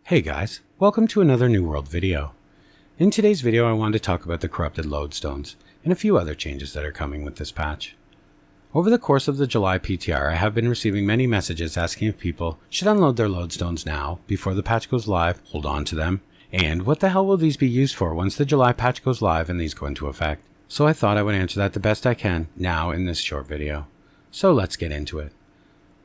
Hey guys, welcome to another New World video. In today's video I wanted to talk about the corrupted lodestones and a few other changes that are coming with this patch. Over the course of the July PTR I have been receiving many messages asking if people should unload their lodestones now before the patch goes live, hold on to them, and what the hell will these be used for once the July patch goes live and these go into effect. So I thought I would answer that the best I can now in this short video. So let's get into it.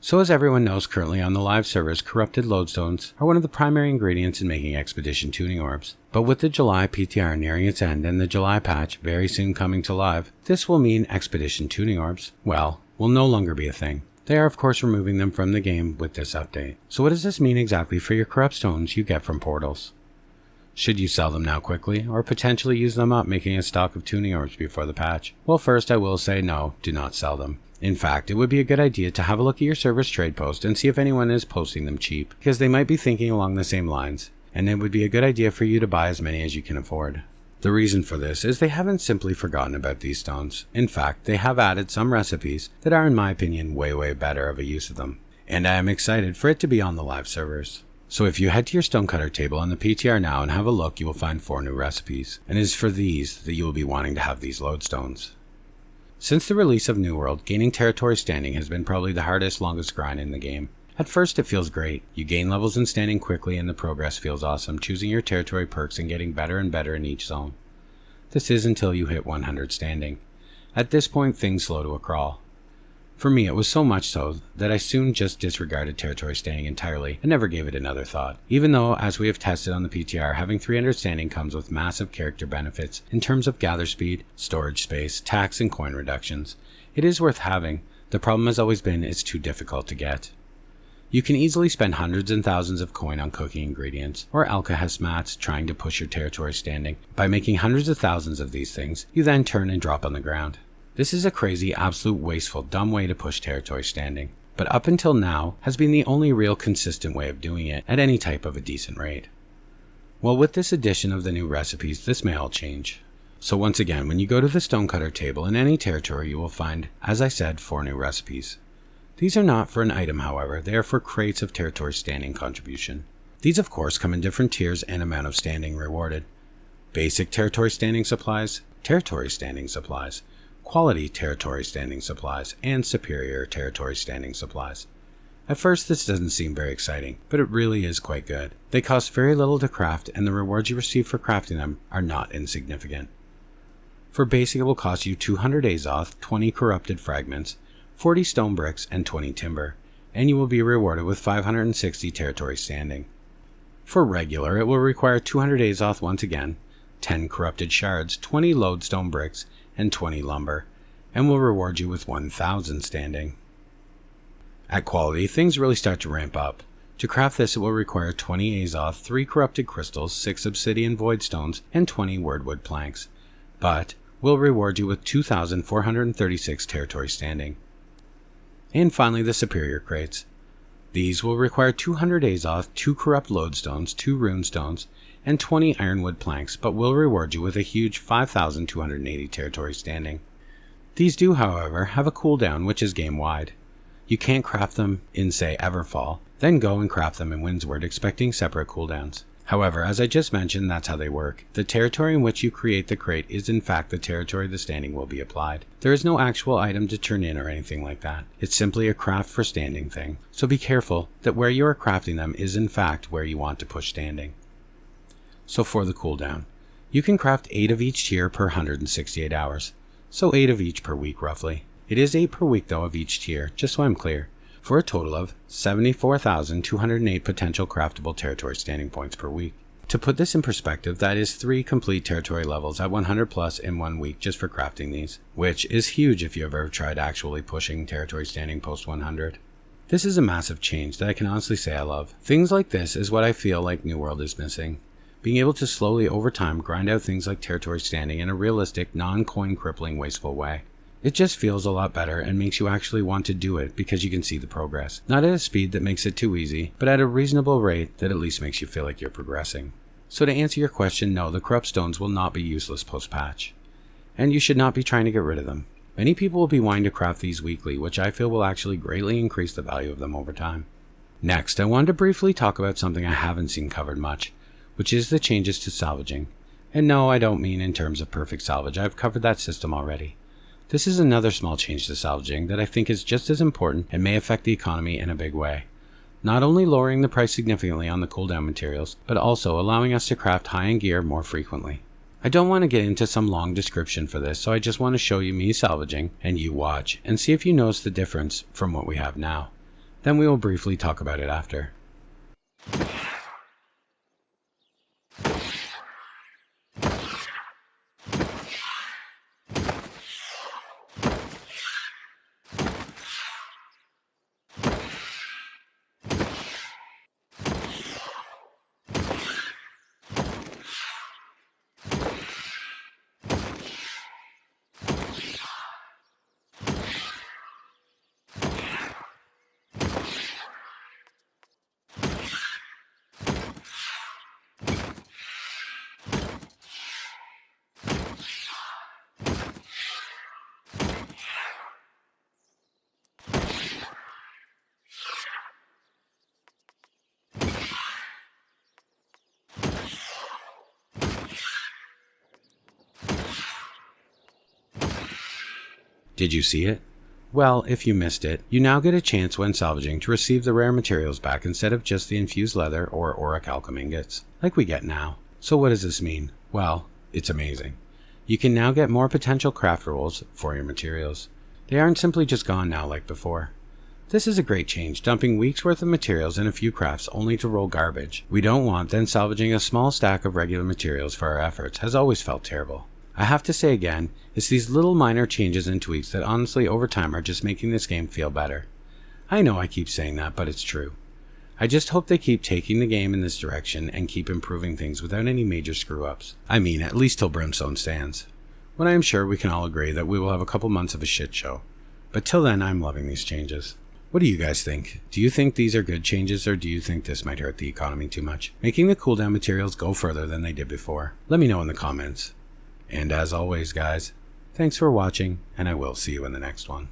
So as everyone knows, currently on the live servers, corrupted lodestones are one of the primary ingredients in making expedition tuning orbs. But with the July PTR nearing its end and the July patch very soon coming to live, this will mean expedition tuning orbs, well, will no longer be a thing. They are of course removing them from the game with this update. So what does this mean exactly for your corrupt stones you get from portals? Should you sell them now quickly, or potentially use them up making a stock of tuning orbs before the patch? Well, first I will say no, do not sell them. In fact, it would be a good idea to have a look at your server's trade post and see if anyone is posting them cheap, because they might be thinking along the same lines, and it would be a good idea for you to buy as many as you can afford. The reason for this is they haven't simply forgotten about these stones. In fact, they have added some recipes that are in my opinion way better of a use of them, and I am excited for it to be on the live servers. So if you head to your stonecutter table on the PTR now and have a look, you will find 4 new recipes, and it is for these that you will be wanting to have these lodestones. Since the release of New World, gaining territory standing has been probably the hardest, longest grind in the game. At first it feels great. You gain levels in standing quickly and the progress feels awesome, choosing your territory perks and getting better and better in each zone. This is until you hit 100 standing. At this point things slow to a crawl. For me it was so much so that I soon just disregarded territory standing entirely and never gave it another thought. Even though, as we have tested on the PTR, having 300 standing comes with massive character benefits in terms of gather speed, storage space, tax and coin reductions. It is worth having. The problem has always been it's too difficult to get. You can easily spend hundreds and thousands of coin on cooking ingredients or alkahest mats trying to push your territory standing. By making hundreds of thousands of these things, you then turn and drop on the ground. This is a crazy, absolute wasteful, dumb way to push territory standing, but up until now has been the only real consistent way of doing it at any type of a decent rate. Well, with this addition of the new recipes, this may all change. So once again, when you go to the stonecutter table in any territory, you will find, as I said, 4 new recipes. These are not for an item, however, they are for crates of territory standing contribution. These of course come in different tiers and amount of standing rewarded. Basic territory standing supplies, quality territory standing supplies, and superior territory standing supplies. At first this doesn't seem very exciting, but it really is quite good. They cost very little to craft and the rewards you receive for crafting them are not insignificant. For basic it will cost you 200 Azoth, 20 corrupted fragments, 40 stone bricks, and 20 timber, and you will be rewarded with 560 territory standing. For regular it will require 200 Azoth once again, 10 corrupted shards, 20 lodestone bricks, and 20 lumber, and will reward you with 1000 standing. At quality, things really start to ramp up. To craft this it will require 20 Azoth, 3 corrupted crystals, 6 obsidian void stones, and 20 wordwood planks, but will reward you with 2436 territory standing. And finally the superior crates. These will require 200 Azoth, 2 corrupt lodestones, 2 rune stones, and 20 ironwood planks, but will reward you with a huge 5280 territory standing. These do, however, have a cooldown which is game-wide. You can't craft them in, say, Everfall, then go and craft them in Windsward expecting separate cooldowns. However, as I just mentioned, that's how they work. The territory in which you create the crate is in fact the territory the standing will be applied. There is no actual item to turn in or anything like that. It's simply a craft for standing thing. So be careful that where you are crafting them is in fact where you want to push standing. So for the cooldown, you can craft 8 of each tier per 168 hours, so 8 of each per week roughly. It is 8 per week though of each tier, just so I'm clear, for a total of 74,208 potential craftable territory standing points per week. To put this in perspective, that is 3 complete territory levels at 100 plus in 1 week just for crafting these, which is huge if you have ever tried actually pushing territory standing post 100. This is a massive change that I can honestly say I love. Things like this is what I feel like New World is missing. Being able to slowly over time grind out things like territory standing in a realistic, non-coin crippling, wasteful way. It just feels a lot better and makes you actually want to do it because you can see the progress. Not at a speed that makes it too easy, but at a reasonable rate that at least makes you feel like you're progressing. So to answer your question, no, the corrupt stones will not be useless post-patch. And you should not be trying to get rid of them. Many people will be wanting to craft these weekly, which I feel will actually greatly increase the value of them over time. Next, I wanted to briefly talk about something I haven't seen covered much, which is the changes to salvaging. And no, I don't mean in terms of perfect salvage, I've covered that system already. This is another small change to salvaging that I think is just as important and may affect the economy in a big way. Not only lowering the price significantly on the cooldown materials, but also allowing us to craft high-end gear more frequently. I don't want to get into some long description for this, so I just want to show you me salvaging and you watch and see if you notice the difference from what we have now. Then we will briefly talk about it after. Did you see it? Well, if you missed it, you now get a chance when salvaging to receive the rare materials back instead of just the infused leather or orichalcum ingots, like we get now. So what does this mean? Well, it's amazing. You can now get more potential craft rolls for your materials. They aren't simply just gone now like before. This is a great change, dumping weeks worth of materials in a few crafts only to roll garbage. We don't want then salvaging a small stack of regular materials for our efforts has always felt terrible. I have to say again, it's these little minor changes and tweaks that honestly over time are just making this game feel better. I know I keep saying that, but it's true. I just hope they keep taking the game in this direction and keep improving things without any major screw-ups. I mean, at least till Brimstone stands. When I am sure we can all agree that we will have a couple months of a shit show. But till then, I'm loving these changes. What do you guys think? Do you think these are good changes, or do you think this might hurt the economy too much, making the cooldown materials go further than they did before? Let me know in the comments. And as always, guys, thanks for watching, and I will see you in the next one.